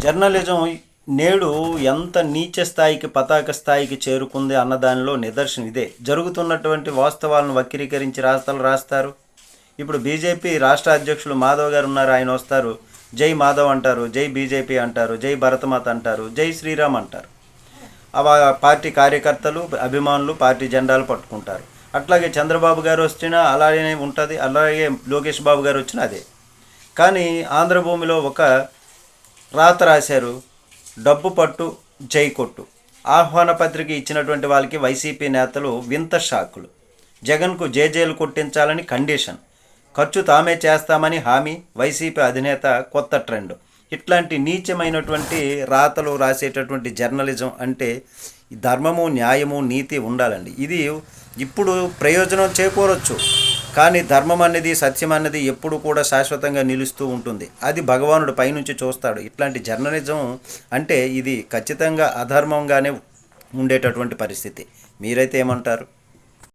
Journalism నేడు ఎంత నీచ స్థాయికి పతాక స్థాయికి చేరుకుంది అన్నదానిలో నిదర్శనం ఇదే. జరుగుతున్నటువంటి వాస్తవాలను వక్రీకరించి రాస్తారు. ఇప్పుడు బీజేపీ రాష్ట్ర అధ్యక్షులు మాధవ్ గారు ఉన్నారు. ఆయన వస్తారు, జై మాధవ్ అంటారు, జై బీజేపీ అంటారు, జై భరతమాత అంటారు, జై శ్రీరామ్ అంటారు. పార్టీ కార్యకర్తలు అభిమానులు పార్టీ జెండాలు పట్టుకుంటారు. అట్లాగే చంద్రబాబు గారు వచ్చినా అలాగే ఉంటుంది, అలాగే లోకేష్ బాబు గారు వచ్చినా అదే. కానీ ఆంధ్రభూమిలో ఒక రాత రాశారు, డబ్బు పట్టు జై కొట్టు. ఆహ్వాన పత్రిక ఇచ్చినటువంటి వాళ్ళకి వైసీపీ నేతలు వింత షాకులు. జగన్కు జేజేలు కొట్టించాలని కండిషన్, ఖర్చు తామే చేస్తామని హామీ, వైసీపీ అధినేత కొత్త ట్రెండ్. ఇట్లాంటి నీచమైనటువంటి రాతలు రాసేటటువంటి జర్నలిజం అంటే ధర్మము, న్యాయము, నీతి ఉండాలండి. ఇది ఇప్పుడు ప్రయోజనం చేకూరొచ్చు, కానీ ధర్మం అనేది, సత్యం అన్నది ఎప్పుడు కూడా శాశ్వతంగా నిలుస్తూ ఉంటుంది. అది భగవానుడు పైనుంచి చూస్తాడు. ఇట్లాంటి జర్నలిజం అంటే ఇది ఖచ్చితంగా అధర్మంగానే ఉండేటటువంటి పరిస్థితి. మీరైతే ఏమంటారు?